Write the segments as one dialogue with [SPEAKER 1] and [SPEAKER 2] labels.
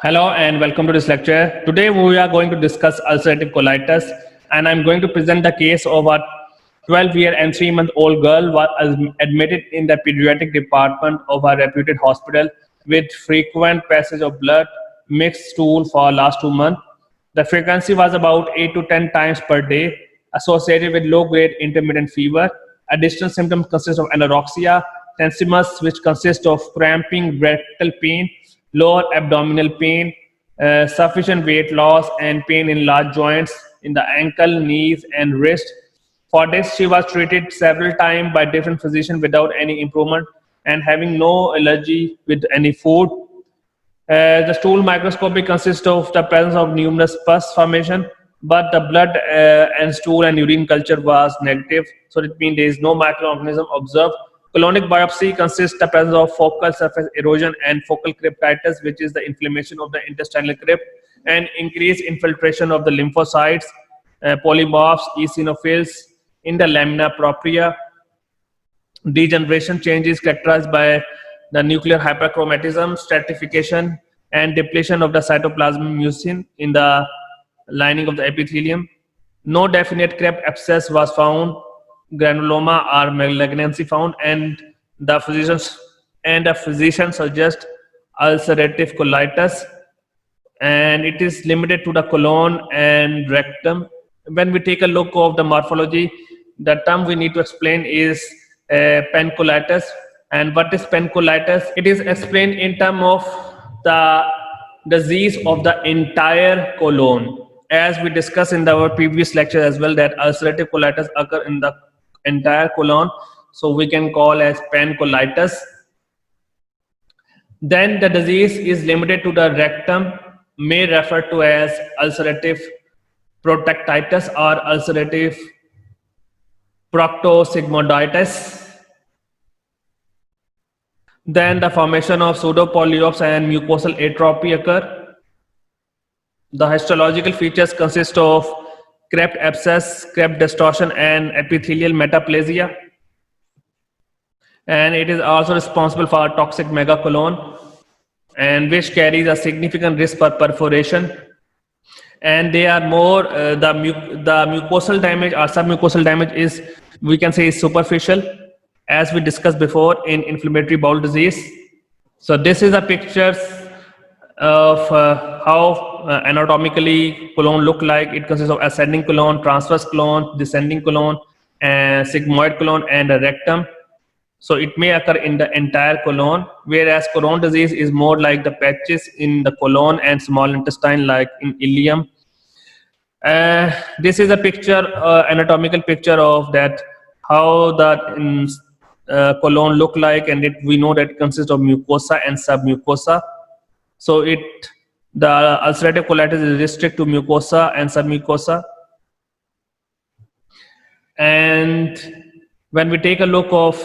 [SPEAKER 1] Hello and welcome to this lecture. Today we are going to discuss ulcerative colitis, and I'm going to present the case of a 12-year and 3-month-old girl was admitted in the pediatric department of a reputed hospital with frequent passage of blood, mixed stool for last 2 months. The frequency was about 8 to 10 times per day, associated with low-grade intermittent fever. Additional symptoms consist of anorexia, tensimus, which consists of cramping, rectal pain, lower abdominal pain, sufficient weight loss, and pain in large joints in the ankle, knees, and wrist. For this, she was treated several times by different physicians without any improvement and having no allergy with any food. The stool microscopy consists of the presence of numerous pus formation, but the blood and stool and urine culture was negative, so it means there is no microorganism observed. Colonic biopsy consists of the presence of focal surface erosion and focal cryptitis, which is the inflammation of the intestinal crypt, and increased infiltration of the lymphocytes, polymorphs, eosinophils in the lamina propria. Degeneration changes characterized by the nuclear hyperchromatism, stratification, and depletion of the cytoplasmic mucin in the lining of the epithelium. No definite crypt abscess was found, granuloma or malignancy found, and the physician suggest ulcerative colitis, and it is limited to the colon and rectum. When we take a look of the morphology, the term we need to explain is pancolitis. And what is pancolitis? It is explained in terms of the disease of the entire colon. As we discussed in our previous lecture as well, that ulcerative colitis occur in the entire colon, so we can call as pancolitis. Then the disease is limited to the rectum, may refer to as ulcerative proctitis or ulcerative proctosigmoiditis. Then the formation of pseudopolyps and mucosal atrophy occur. The histological features consist of crypt abscess, crypt distortion, and epithelial metaplasia. And it is also responsible for toxic megacolon, and which carries a significant risk for perforation. And they are more the mucosal damage or submucosal damage is, we can say, is superficial, as we discussed before in inflammatory bowel disease. So this is a picture of how anatomically colon look like. It consists of ascending colon, transverse colon, descending colon, sigmoid colon, and a rectum. So it may occur in the entire colon, whereas colon disease is more like the patches in the colon and small intestine, like in ileum. This is a picture, anatomical picture of that, how the colon look like, and we know that it consists of mucosa and submucosa. So the ulcerative colitis is restricted to mucosa and submucosa. And when we take a look of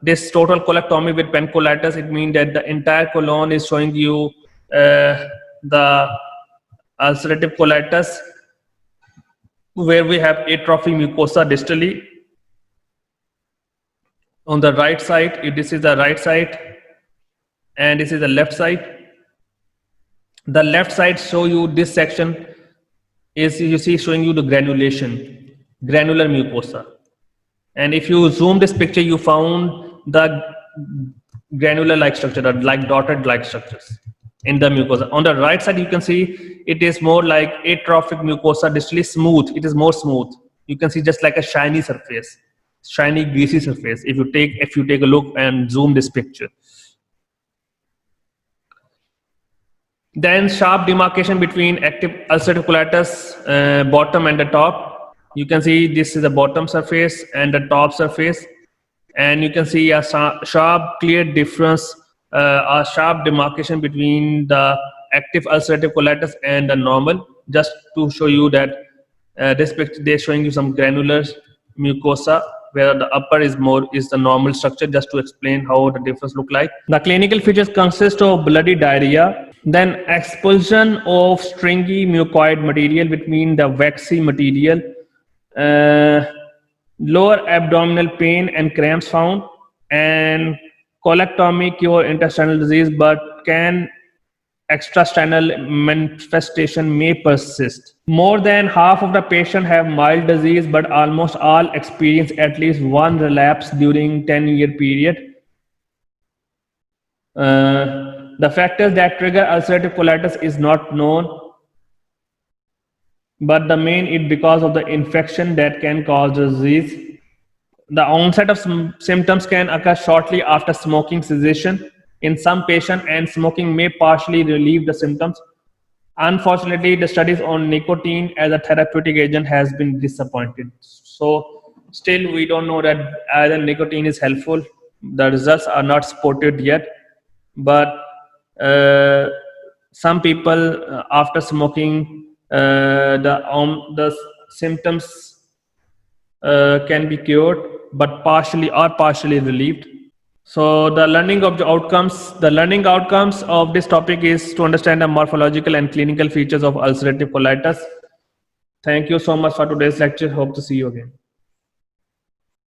[SPEAKER 1] this total colectomy with pancolitis, it means that the entire colon is showing you the ulcerative colitis, where we have atrophy mucosa distally. On the right side, this is the right side, and this is the left side. The left side show you this section is, you see, showing you the granulation, granular mucosa. And if you zoom this picture, you found the granular-like structure, like dotted-like structures in the mucosa. On the right side, you can see it is more like atrophic mucosa, distally smooth. It is more smooth. You can see just like a shiny surface, shiny, greasy surface. If you take a look and zoom this picture. Then sharp demarcation between active ulcerative colitis bottom and the top. You can see this is the bottom surface and the top surface, and you can see a sharp, clear difference, a sharp demarcation between the active ulcerative colitis and the normal. Just to show you that this picture, they're showing you some granular mucosa, where the upper is the normal structure, just to explain how the difference look like. The clinical features consist of bloody diarrhea, then expulsion of stringy mucoid material, which means the waxy material, lower abdominal pain and cramps found, and colectomy cure intestinal disease, but can extrasternal manifestation may persist. More than half of the patients have mild disease, but almost all experience at least one relapse during 10-year period. The factors that trigger ulcerative colitis is not known, but the main is because of the infection that can cause disease. The onset of symptoms can occur shortly after smoking cessation in some patients, and smoking may partially relieve the symptoms. Unfortunately, the studies on nicotine as a therapeutic agent has been disappointed. So still we don't know that either nicotine is helpful. The results are not supported yet, but some people after smoking, the symptoms can be cured, but partially relieved. So the learning outcomes of this topic is to understand the morphological and clinical features of ulcerative colitis. Thank you so much for today's lecture. Hope to see you again.